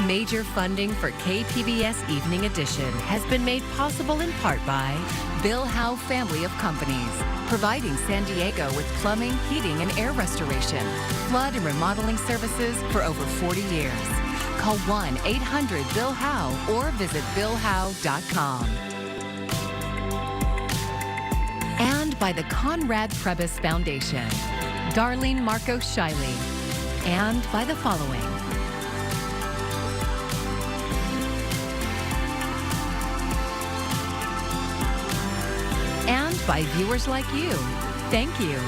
Major funding for KPBS Evening Edition has been made possible in part by Bill Howe Family of Companies, providing San Diego with plumbing, heating, and air restoration, flood and remodeling services for over 40 years. Call 1-800-BILL-HOWE or visit billhowe.com. And by the Conrad Prebys Foundation, Darlene Marco Shiley, and by the following. And by viewers like you. Thank you.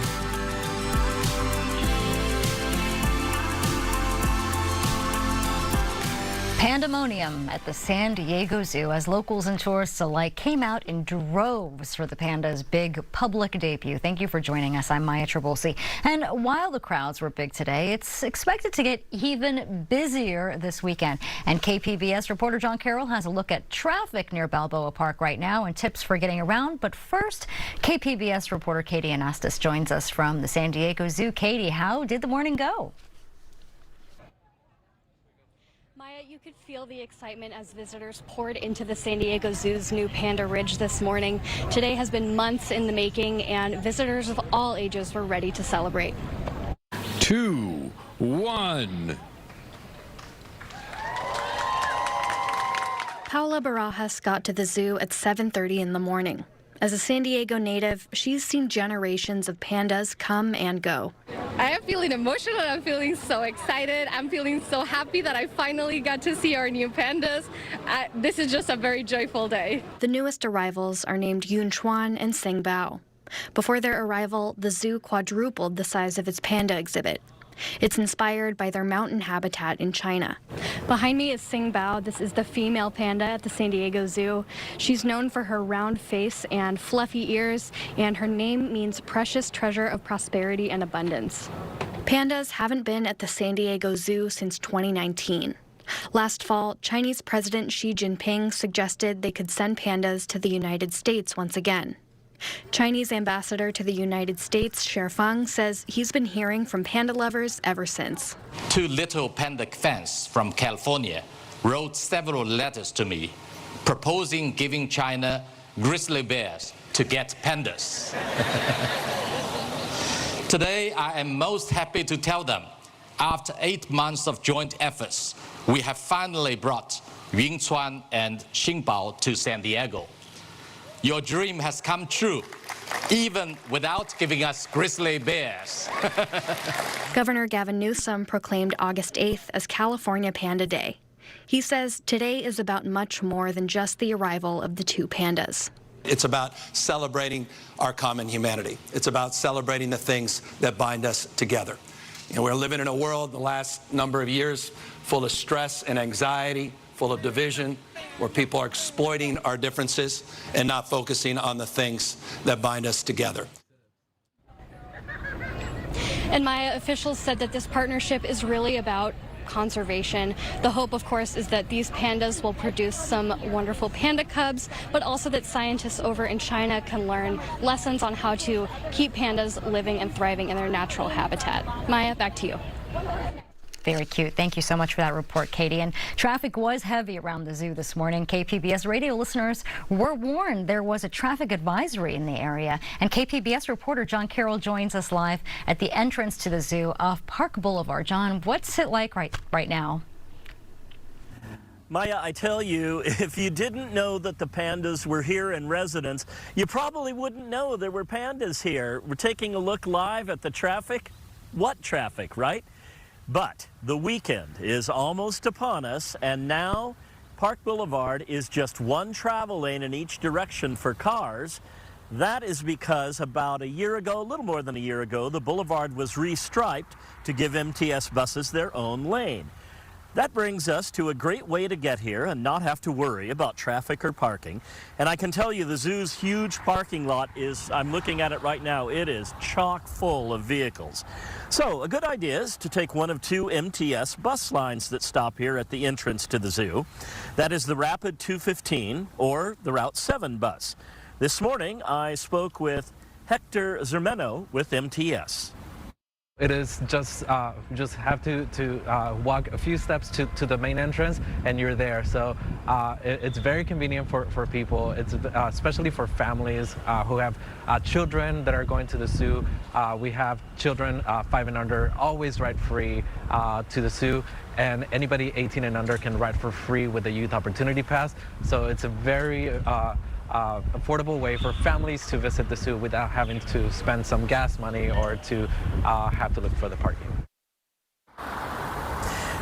Pandemonium at the San Diego Zoo as locals and tourists alike came out in droves for the panda's big public debut. Thank you for joining us. I'm Maya Trabolsi. And while the crowds were big today, it's expected to get even busier this weekend. And KPBS reporter John Carroll has a look at traffic near Balboa Park right now and tips for getting around. But first, KPBS reporter Katie Anastas joins us from the San Diego Zoo. Katie, how did the morning go? Maya, you could feel the excitement as visitors poured into the San Diego Zoo's new Panda Ridge this morning. Today has been months in the making, and visitors of all ages were ready to celebrate. 2, 1. Paula Barajas got to the zoo at 7:30 in the morning. As a San Diego native, she's seen generations of pandas come and go. I am feeling emotional. I'm feeling so excited. I'm feeling so happy that I finally got to see our new pandas. This is just a very joyful day. The newest arrivals are named Yun Chuan and Sing Bao. Before their arrival, the zoo quadrupled the size of its panda exhibit. It's inspired by their mountain habitat in China. Behind me is Sing Bao. This is the female panda at the San Diego Zoo. She's known for her round face and fluffy ears, and her name means precious treasure of prosperity and abundance. Pandas haven't been at the San Diego Zoo since 2019. Last fall, Chinese President Xi Jinping suggested they could send pandas to the United States once again. Chinese ambassador to the United States, Sherfang, says he's been hearing from panda lovers ever since. 2 little panda fans from California wrote several letters to me proposing giving China grizzly bears to get pandas. Today, I am most happy to tell them, after 8 months of joint efforts, we have finally brought Yun Chuan and Sing Bao to San Diego. Your dream has come true, even without giving us grizzly bears. Governor Gavin Newsom proclaimed August 8th as California Panda Day. He says today is about much more than just the arrival of the 2 pandas. It's about celebrating our common humanity. It's about celebrating the things that bind us together. You know, we're living in a world the last number of years full of stress and anxiety, full of division, where people are exploiting our differences and not focusing on the things that bind us together. And Maya, officials said that this partnership is really about conservation. The hope, of course, is that these pandas will produce some wonderful panda cubs, but also that scientists over in China can learn lessons on how to keep pandas living and thriving in their natural habitat. Maya, back to you. Very cute. Thank you so much for that report, Katie. And traffic was heavy around the zoo this morning. KPBS radio listeners were warned there was a traffic advisory in the area. And KPBS reporter John Carroll joins us live at the entrance to the zoo off Park Boulevard. John, what's it like right now? Maya, I tell you, if you didn't know that the pandas were here in residence, you probably wouldn't know there were pandas here. We're taking a look live at the traffic. What traffic, right? But the weekend is almost upon us, and now Park Boulevard is just one travel lane in each direction for cars. That is because about a year ago, a little more than a year ago, the boulevard was restriped to give MTS buses their own lane. That brings us to a great way to get here and not have to worry about traffic or parking. And I can tell you the zoo's huge parking lot is, I'm looking at it right now, it is chock full of vehicles. So a good idea is to take one of 2 MTS bus lines that stop here at the entrance to the zoo. That is the Rapid 215 or the Route 7 bus. This morning I spoke with Hector Zermeno with MTS. It is just have to walk a few steps to the main entrance and you're there. So it's very convenient for people. It's especially for families who have children that are going to the zoo. We have children 5 and under always ride free to the zoo, and anybody 18 and under can ride for free with the Youth Opportunity Pass. So it's a very affordable way for families to visit the zoo without having to spend some gas money or to have to look for the parking.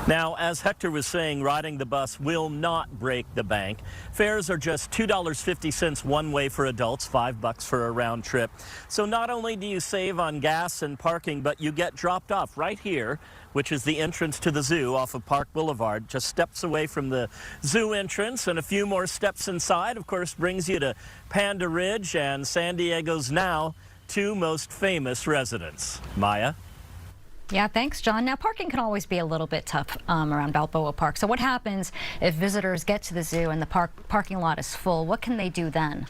Now, as Hector was saying, riding the bus will not break the bank. Fares are just $2.50 one way for adults, $5 for a round trip. So not only do you save on gas and parking, but you get dropped off right here, which is the entrance to the zoo off of Park Boulevard, just steps away from the zoo entrance, and a few more steps inside, of course, brings you to Panda Ridge and San Diego's now 2 most famous residents. Maya? Yeah, thanks, John. Now, parking can always be a little bit tough around Balboa Park. So what happens if visitors get to the zoo and the parking lot is full? What can they do then?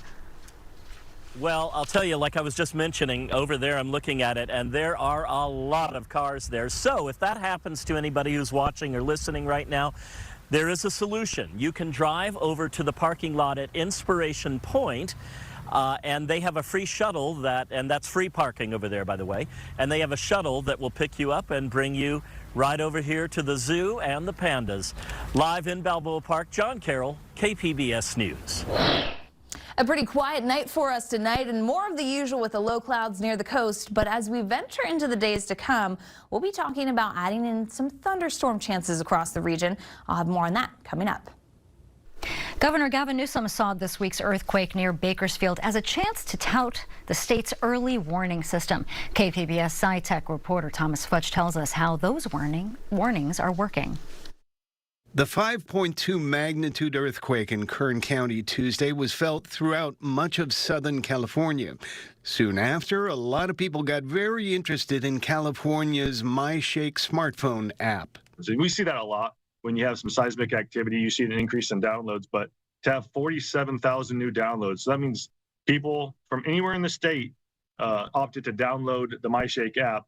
Well, I'll tell you, like I was just mentioning, over there I'm looking at it, and there are a lot of cars there. So if that happens to anybody who's watching or listening right now, there is a solution. You can drive over to the parking lot at Inspiration Point, and they have a free shuttle and that's free parking over there, by the way, and they have a shuttle that will pick you up and bring you right over here to the zoo and the pandas. Live in Balboa Park, John Carroll, KPBS News. A pretty quiet night for us tonight, and more of the usual with the low clouds near the coast. But as we venture into the days to come, we'll be talking about adding in some thunderstorm chances across the region. I'll have more on that coming up. Governor Gavin Newsom saw this week's earthquake near Bakersfield as a chance to tout the state's early warning system. KPBS SciTech reporter Thomas Fudge tells us how those warnings are working. The 5.2 magnitude earthquake in Kern County Tuesday was felt throughout much of Southern California. Soon after, a lot of people got very interested in California's MyShake smartphone app. So we see that a lot. When you have some seismic activity, you see an increase in downloads, but to have 47,000 new downloads, so that means people from anywhere in the state opted to download the MyShake app.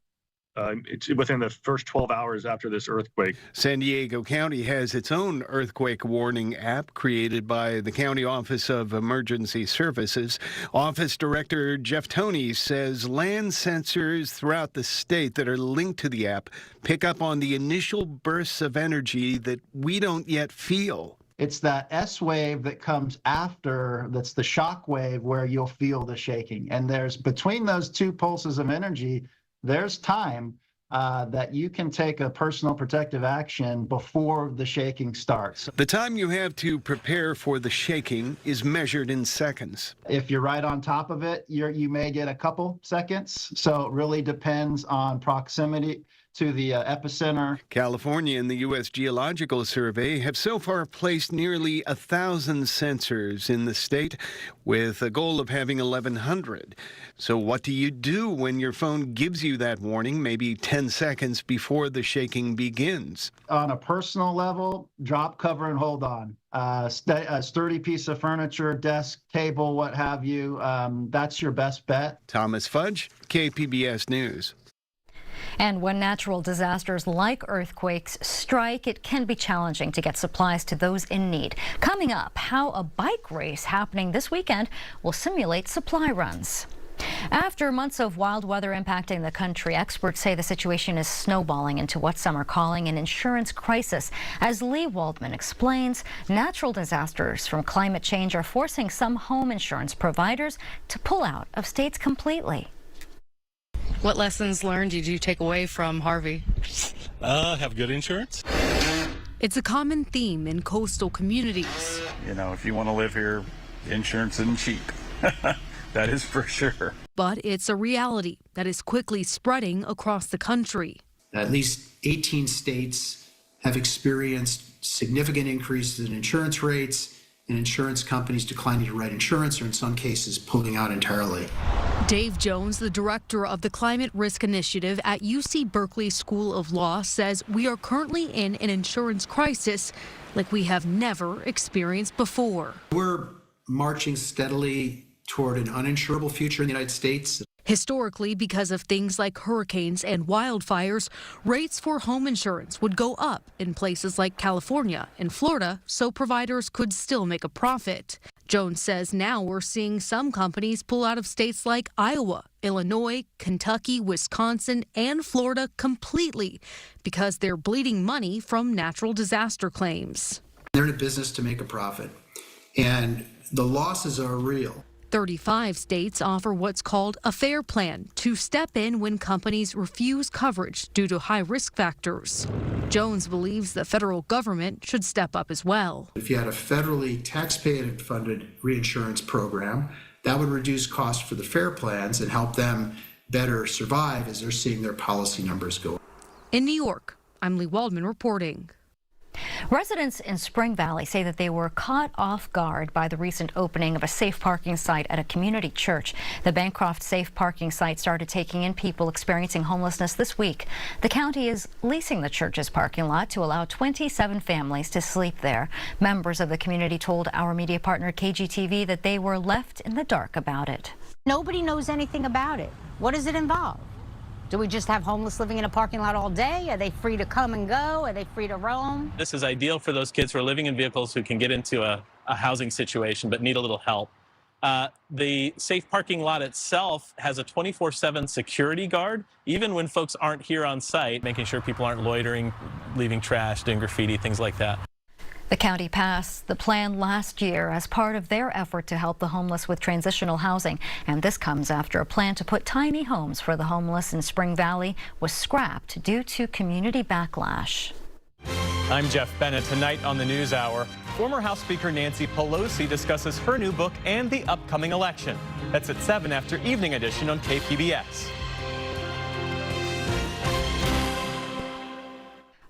It's within the first 12 hours after this earthquake. San Diego County has its own earthquake warning app created by the County Office of Emergency Services. Office Director Jeff Toney says land sensors throughout the state that are linked to the app pick up on the initial bursts of energy that we don't yet feel. It's that S wave that comes after, that's the shock wave where you'll feel the shaking. And there's between those two pulses of energy, there's time that you can take a personal protective action before the shaking starts. The time you have to prepare for the shaking is measured in seconds. If you're right on top of it, you may get a couple seconds. So it really depends on proximity to the epicenter. California and the U.S. Geological Survey have so far placed nearly 1,000 sensors in the state with a goal of having 1,100. So what do you do when your phone gives you that warning, maybe 10 seconds before the shaking begins? On a personal level, drop, cover, and hold on. A sturdy piece of furniture, desk, table, what have you, that's your best bet. Thomas Fudge, KPBS News. And when natural disasters like earthquakes strike, it can be challenging to get supplies to those in need. Coming up, how a bike race happening this weekend will simulate supply runs. After months of wild weather impacting the country, experts say the situation is snowballing into what some are calling an insurance crisis. As Lee Waldman explains, natural disasters from climate change are forcing some home insurance providers to pull out of states completely. What lessons learned did you take away from Harvey? Have good insurance. It's a common theme in coastal communities. You know, if you want to live here, insurance isn't cheap. That is for sure. But it's a reality that is quickly spreading across the country. At least 18 states have experienced significant increases in insurance rates and insurance companies declining to write insurance or in some cases pulling out entirely. Dave Jones, the director of the Climate Risk Initiative at UC Berkeley School of Law, says we are currently in an insurance crisis like we have never experienced before. We're marching steadily toward an uninsurable future in the United States. Historically, because of things like hurricanes and wildfires, rates for home insurance would go up in places like California and Florida, so providers could still make a profit. Jones says now we're seeing some companies pull out of states like Iowa, Illinois, Kentucky, Wisconsin, and Florida completely because they're bleeding money from natural disaster claims. They're in a business to make a profit, and the losses are real. 35 states offer what's called a FAIR plan to step in when companies refuse coverage due to high risk factors. Jones believes the federal government should step up as well. If you had a federally taxpayer-funded reinsurance program, that would reduce costs for the FAIR plans and help them better survive as they're seeing their policy numbers go. In New York, I'm Lee Waldman reporting. Residents in Spring Valley say that they were caught off guard by the recent opening of a safe parking site at a community church. The Bancroft safe parking site started taking in people experiencing homelessness this week. The county is leasing the church's parking lot to allow 27 families to sleep there. Members of the community told our media partner KGTV that they were left in the dark about it. Nobody knows anything about it. What does it involve? Do we just have homeless living in a parking lot all day? Are they free to come and go? Are they free to roam? This is ideal for those kids who are living in vehicles who can get into a housing situation but need a little help. The safe parking lot itself has a 24/7 security guard, even when folks aren't here on site, making sure people aren't loitering, leaving trash, doing graffiti, things like that. The county passed the plan last year as part of their effort to help the homeless with transitional housing. And this comes after a plan to put tiny homes for the homeless in Spring Valley was scrapped due to community backlash. I'm Jeff Bennett. Tonight on the News Hour, former House Speaker Nancy Pelosi discusses her new book and the upcoming election. That's at 7 after Evening Edition on KPBS.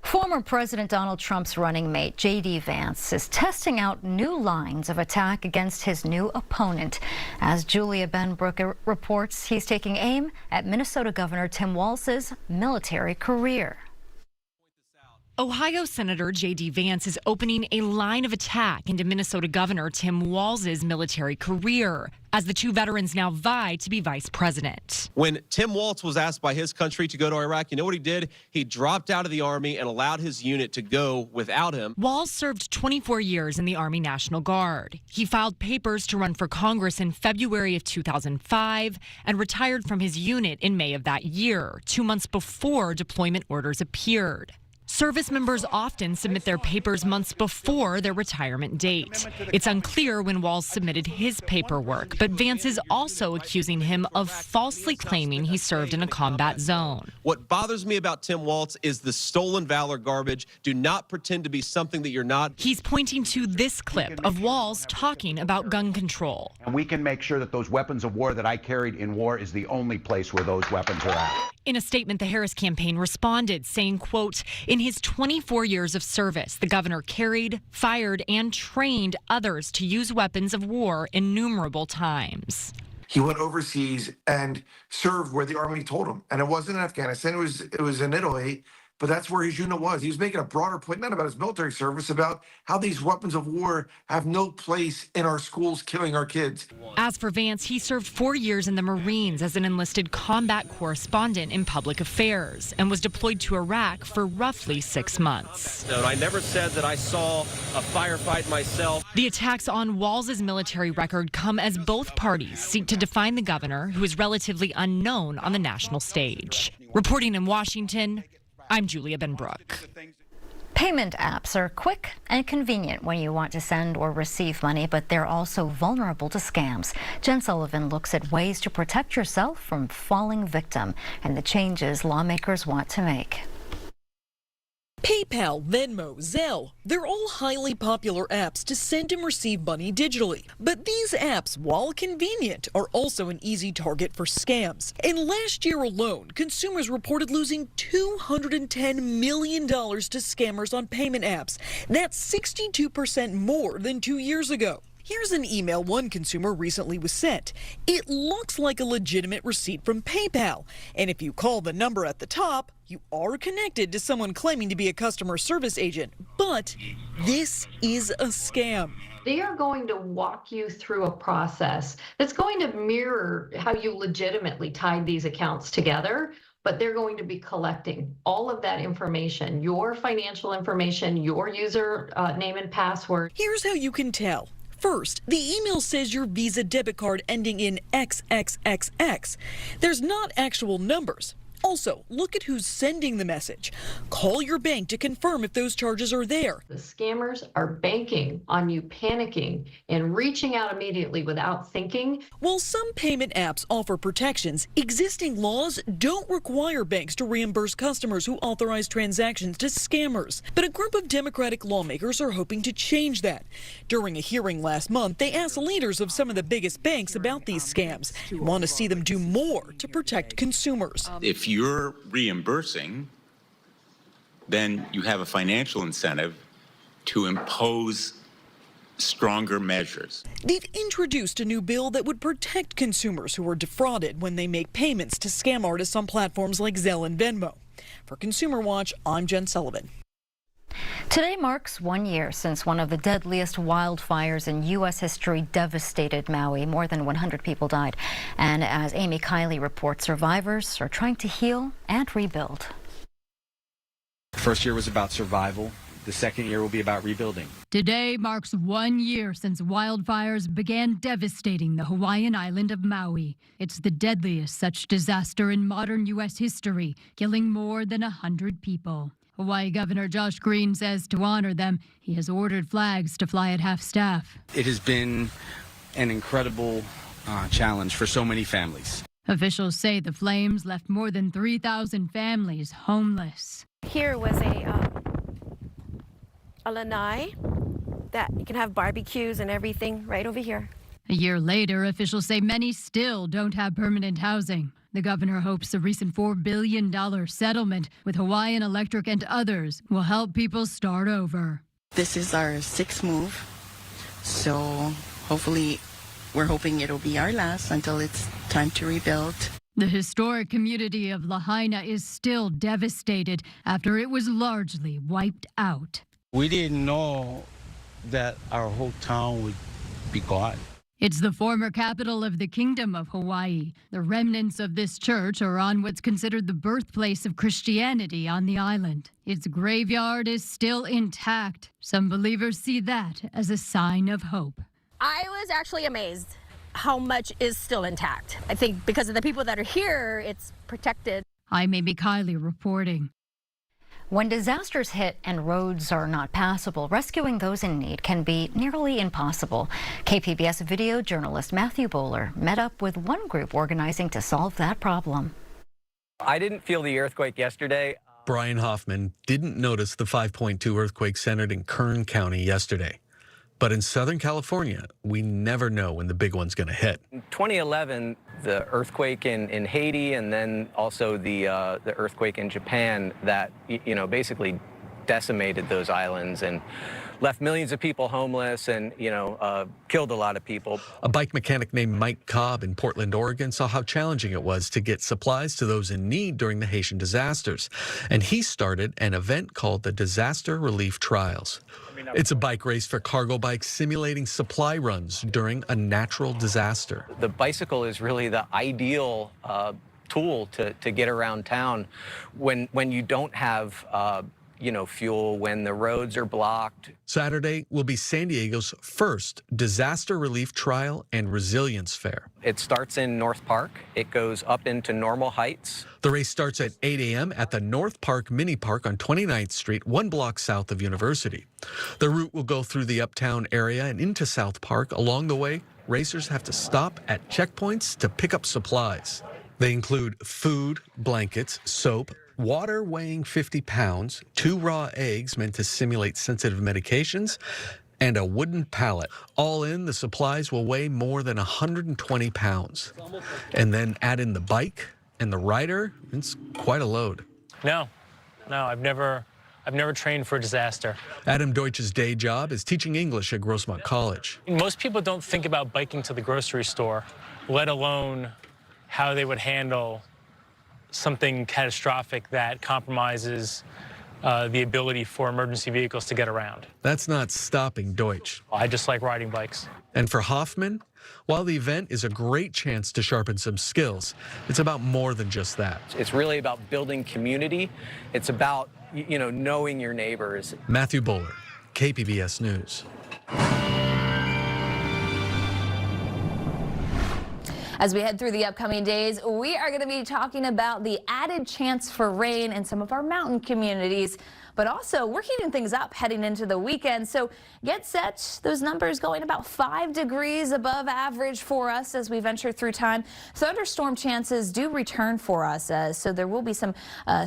Former President Donald Trump's running mate, J.D. Vance, is testing out new lines of attack against his new opponent. As Julia Benbrook reports, he's taking aim at Minnesota Governor Tim Walz's military career. Ohio Senator J.D. Vance is opening a line of attack into Minnesota Governor Tim Walz's military career as the two veterans now vie to be vice president. When Tim Walz was asked by his country to go to Iraq, you know what he did? He dropped out of the Army and allowed his unit to go without him. Walz served 24 years in the Army National Guard. He filed papers to run for Congress in February of 2005 and retired from his unit in May of that year, 2 months before deployment orders appeared. Service members often submit their papers months before their retirement date. It's unclear when Walz submitted his paperwork, but Vance is also accusing him of falsely claiming he served in a combat zone. What bothers me about Tim Walz is the stolen valor garbage. Do not pretend to be something that you're not. He's pointing to this clip of Walz talking about gun control. And we can make sure that those weapons of war that I carried in war is the only place where those weapons are at. In a statement, the Harris campaign responded, saying, quote, in his 24 years of service, the governor carried, fired, and trained others to use weapons of war innumerable times. He went overseas and served where the Army told him. And it wasn't in Afghanistan, it was in Italy. But that's where his unit was. He was making a broader point, not about his military service, about how these weapons of war have no place in our schools, killing our kids. As for Vance, he served 4 years in the Marines as an enlisted combat correspondent in public affairs and was deployed to Iraq for roughly 6 months. No, I never said that I saw a firefight myself. The attacks on Walz's military record come as both parties seek to define the governor, who is relatively unknown on the national stage. Reporting in Washington, I'm Julia Benbrook. Payment apps are quick and convenient when you want to send or receive money, but they're also vulnerable to scams. Jen Sullivan looks at ways to protect yourself from falling victim and the changes lawmakers want to make. PayPal, Venmo, Zelle, they're all highly popular apps to send and receive money digitally. But these apps, while convenient, are also an easy target for scams. And last year alone, consumers reported losing $210 million to scammers on payment apps. That's 62% more than 2 years ago. Here's an email one consumer recently was sent. It looks like a legitimate receipt from PayPal. And if you call the number at the top, you are connected to someone claiming to be a customer service agent. But this is a scam. They are going to walk you through a process that's going to mirror how you legitimately tied these accounts together, but they're going to be collecting all of that information, your financial information, your user name and password. Here's how you can tell. First, the email says your Visa debit card ending in XXXX. There's not actual numbers. Also, look at who's sending the message. Call your bank to confirm if those charges are there. The scammers are banking on you panicking and reaching out immediately without thinking. While some payment apps offer protections, existing laws don't require banks to reimburse customers who authorize transactions to scammers. But a group of Democratic lawmakers are hoping to change that. During a hearing last month, they asked leaders of some of the biggest banks about these scams and want to see them do more to protect consumers. If you're reimbursing, then you have a financial incentive to impose stronger measures. They've introduced a new bill that would protect consumers who are defrauded when they make payments to scam artists on platforms like Zelle and Venmo. For Consumer Watch, I'm Jen Sullivan. Today marks 1 year since one of the deadliest wildfires in U.S. history devastated Maui. More than 100 people died. And as Amy Kiley reports, survivors are trying to heal and rebuild. The first year was about survival. The second year will be about rebuilding. Today marks 1 year since wildfires began devastating the Hawaiian island of Maui. It's the deadliest such disaster in modern U.S. history, killing more than 100 people. Hawaii Governor Josh Green says to honor them, he has ordered flags to fly at half-staff. It has been an incredible challenge for so many families. Officials say the flames left more than 3,000 families homeless. Here was a lanai that you can have barbecues and everything right over here. A year later, officials say many still don't have permanent housing. The governor hopes the recent $4 billion settlement with Hawaiian Electric and others will help people start over. This is our sixth move, so hopefully we're hoping it'll be our last until it's time to rebuild. The historic community of Lahaina is still devastated after it was largely wiped out. We didn't know that our whole town would be gone. It's the former capital of the Kingdom of Hawaii. The remnants of this church are on what's considered the birthplace of Christianity on the island. Its graveyard is still intact. Some believers see that as a sign of hope. I was actually amazed how much is still intact. I think because of the people that are here, it's protected. I'm Amy Kiley reporting. When disasters hit and roads are not passable, rescuing those in need can be nearly impossible. KPBS video journalist Matthew Bowler met up with one group organizing to solve that problem. I didn't feel the earthquake yesterday. Brian Hoffman didn't notice the 5.2 earthquake centered in Kern County yesterday. But in Southern California, we never know when the big one's going to hit. In 2011, the earthquake in Haiti, and then also the earthquake in Japan that, basically decimated those islands and left millions of people homeless and, killed a lot of people. A bike mechanic named Mike Cobb in Portland, Oregon saw how challenging it was to get supplies to those in need during the Haitian disasters. And he started an event called the Disaster Relief Trials. It's a bike race for cargo bikes simulating supply runs during a natural disaster. The bicycle is really the ideal tool to get around town when you don't have fuel, when the roads are blocked. Saturday will be San Diego's first Disaster Relief Trial and Resilience Fair. It starts in North Park. It goes up into Normal Heights. The race starts at 8 a.m. at the North Park Mini Park on 29th Street, 1 block south of University. The route will go through the uptown area and into South Park. Along the way, racers have to stop at checkpoints to pick up supplies. They include food, blankets, soap, water weighing 50 pounds, 2 raw eggs meant to simulate sensitive medications, and a wooden pallet. All in, the supplies will weigh more than 120 pounds. And then add in the bike and the rider, it's quite a load. No, I've never I've never trained for a disaster. Adam Deutsch's day job is teaching English at Grossmont College. Most people don't think about biking to the grocery store, let alone how they would handle something catastrophic that compromises the ability for emergency vehicles to get around. That's not stopping Deutsch. I just like riding bikes. And for Hoffman, while the event is a great chance to sharpen some skills, it's about more than just that. It's really about building community. It's about, knowing your neighbors. Matthew Bowler, KPBS News. As we head through the upcoming days, we are going to be talking about the added chance for rain in some of our mountain communities, but also we're heating things up heading into the weekend. So get set. Those numbers going about 5 degrees above average for us as we venture through time. Thunderstorm chances do return for us, so there will be some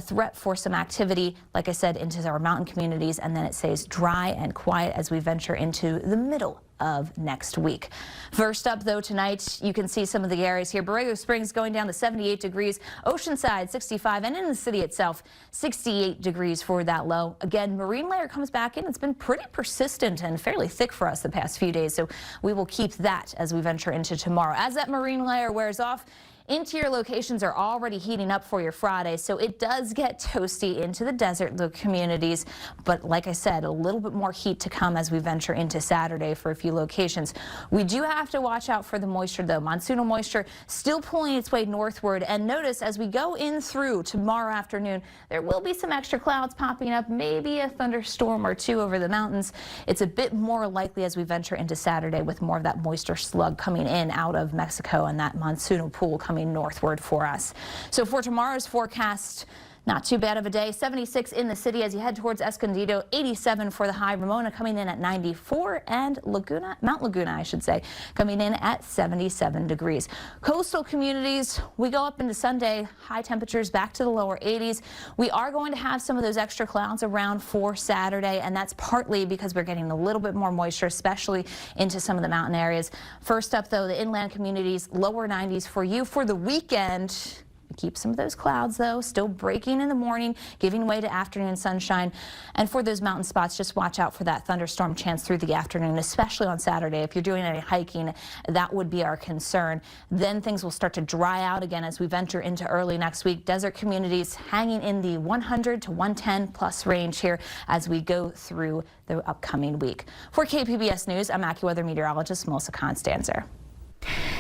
threat for some activity, like I said, into our mountain communities, and then it stays dry and quiet as we venture into the middle of next week. First up, though, tonight, you can see some of the areas here. Borrego Springs going down to 78 degrees, Oceanside 65, and in the city itself, 68 degrees for that low. Again, marine layer comes back in. It's been pretty persistent and fairly thick for us the past few days, so we will keep that as we venture into tomorrow. As that marine layer wears off, interior locations are already heating up for your Friday, so it does get toasty into the desert communities. But like I said, a little bit more heat to come as we venture into Saturday for a few locations. We do have to watch out for the moisture, though. Monsoonal moisture still pulling its way northward. And notice as we go in through tomorrow afternoon, there will be some extra clouds popping up, maybe a thunderstorm or two over the mountains. It's a bit more likely as we venture into Saturday with more of that moisture slug coming in out of Mexico and that monsoonal pool coming northward for us. So for tomorrow's forecast, not too bad of a day. 76 in the city as you head towards Escondido, 87 for the high. Ramona coming in at 94, and Mount Laguna, I should say, coming in at 77 degrees. Coastal communities, we go up into Sunday, high temperatures back to the lower 80s. We are going to have some of those extra clouds around for Saturday, and that's partly because we're getting a little bit more moisture, especially into some of the mountain areas. First up, though, the inland communities, lower 90s for you for the weekend. Keep some of those clouds, though, still breaking in the morning, giving way to afternoon sunshine. And for those mountain spots, just watch out for that thunderstorm chance through the afternoon, especially on Saturday. If you're doing any hiking, that would be our concern. Then things will start to dry out again as we venture into early next week. Desert communities hanging in the 100 to 110 plus range here as we go through the upcoming week. For KPBS News, I'm AccuWeather meteorologist Melissa Constanzer.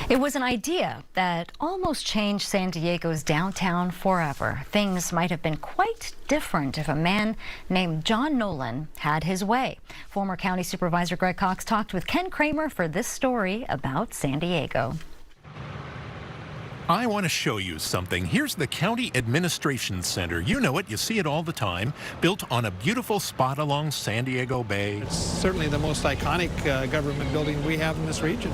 It was an idea that almost changed San Diego's downtown forever. Things might have been quite different if a man named John Nolan had his way. Former County Supervisor Greg Cox talked with Ken Kramer for this story about San Diego. I want to show you something. Here's the County Administration Center. You know it, you see it all the time, built on a beautiful spot along San Diego Bay. It's certainly the most iconic government building we have in this region.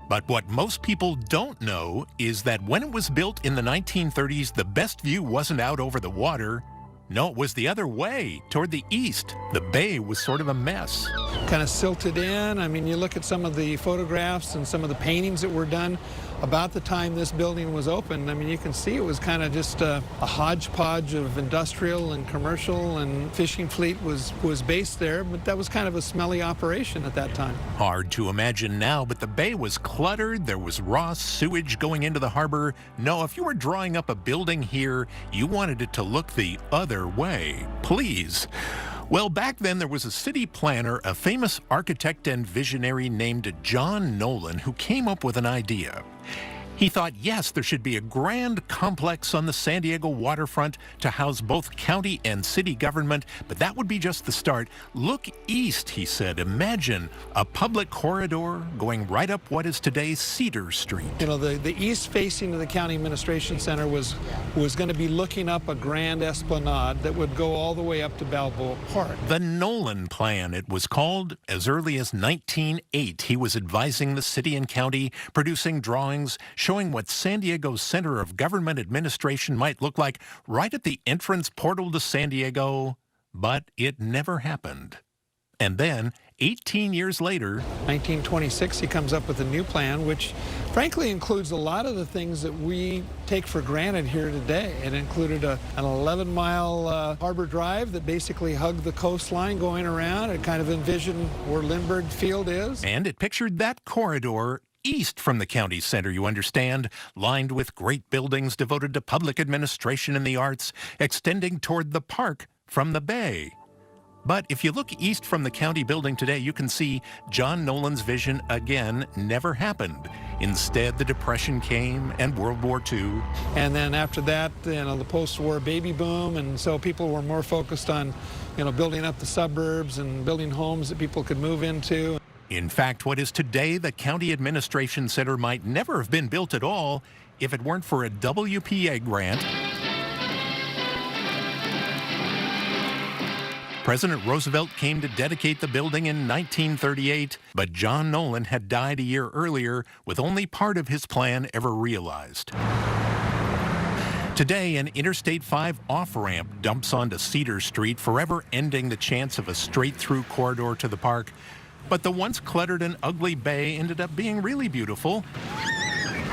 But what most people don't know is that when it was built in the 1930s, the best view wasn't out over the water. No, it was the other way, toward the east. The bay was sort of a mess. Kind of silted in. I mean, you look at some of the photographs and some of the paintings that were done about the time this building was opened. I mean, you can see it was kind of just a hodgepodge of industrial and commercial, and fishing fleet was based there, but that was kind of a smelly operation at that time. Hard to imagine now, but the bay was cluttered. There was raw sewage going into the harbor. No, if you were drawing up a building here, you wanted it to look the other way. Please. Well, back then there was a city planner, a famous architect and visionary named John Nolan, who came up with an idea. He thought, yes, there should be a grand complex on the San Diego waterfront to house both county and city government, but that would be just the start. Look east, he said. Imagine a public corridor going right up what is today Cedar Street. You know, the east facing of the County Administration Center was going to be looking up a grand esplanade that would go all the way up to Balboa Park. The Nolan Plan, it was called. As early as 1908, he was advising the city and county, producing drawings, showing what San Diego's Center of Government Administration might look like right at the entrance portal to San Diego, but it never happened. And then, 18 years later, 1926, he comes up with a new plan, which frankly includes a lot of the things that we take for granted here today. It included an 11-mile harbor drive that basically hugged the coastline going around. It kind of envisioned where Lindbergh Field is. and it pictured that corridor east from the county center, you understand, lined with great buildings devoted to public administration and the arts, extending toward the park from the bay. But if you look east from the county building today, you can see John Nolan's vision again never happened. Instead, the Depression came and World War II. And then after that, the post-war baby boom, and so people were more focused on, building up the suburbs and building homes that people could move into. In fact, what is today the County Administration Center might never have been built at all if it weren't for a WPA grant. President Roosevelt came to dedicate the building in 1938, but John Nolan had died a year earlier with only part of his plan ever realized. Today, an Interstate 5 off-ramp dumps onto Cedar Street, forever ending the chance of a straight-through corridor to the park. But the once cluttered and ugly bay ended up being really beautiful.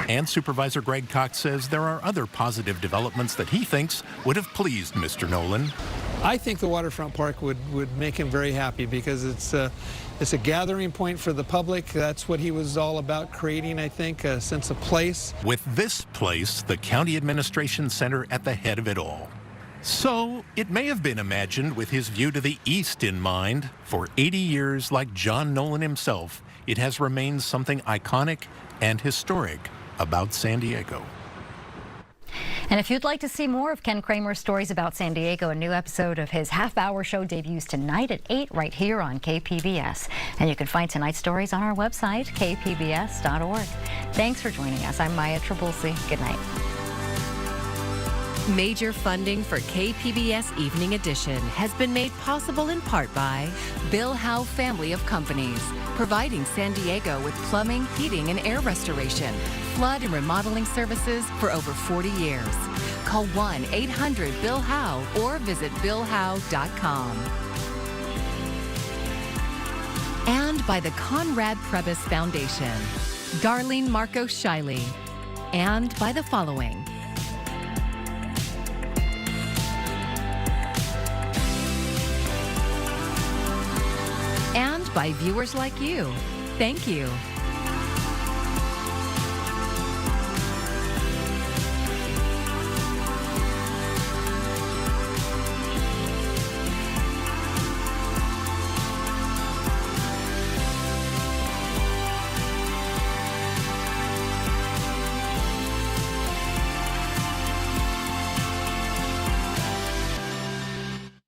And Supervisor Greg Cox says there are other positive developments that he thinks would have pleased Mr. Nolan. I think the waterfront park would make him very happy because it's a gathering point for the public. That's what he was all about creating, I think, a sense of place. With this place, the County Administration Center at the head of it all. So, it may have been imagined with his view to the east in mind. For 80 years, like John Nolan himself, it has remained something iconic and historic about San Diego. And if you'd like to see more of Ken Kramer's stories about San Diego, a new episode of his half-hour show debuts tonight at 8 right here on KPBS. And you can find tonight's stories on our website, kpbs.org. Thanks for joining us. I'm Maya Trabulsi. Good night. Major funding for KPBS Evening Edition has been made possible in part by Bill Howe Family of Companies, providing San Diego with plumbing, heating, and air restoration, flood and remodeling services for over 40 years. Call 1-800-BILL-HOWE or visit billhowe.com. And by the Conrad Prebys Foundation, Darlene Marcos Shiley, and by the following: and by viewers like you. Thank you.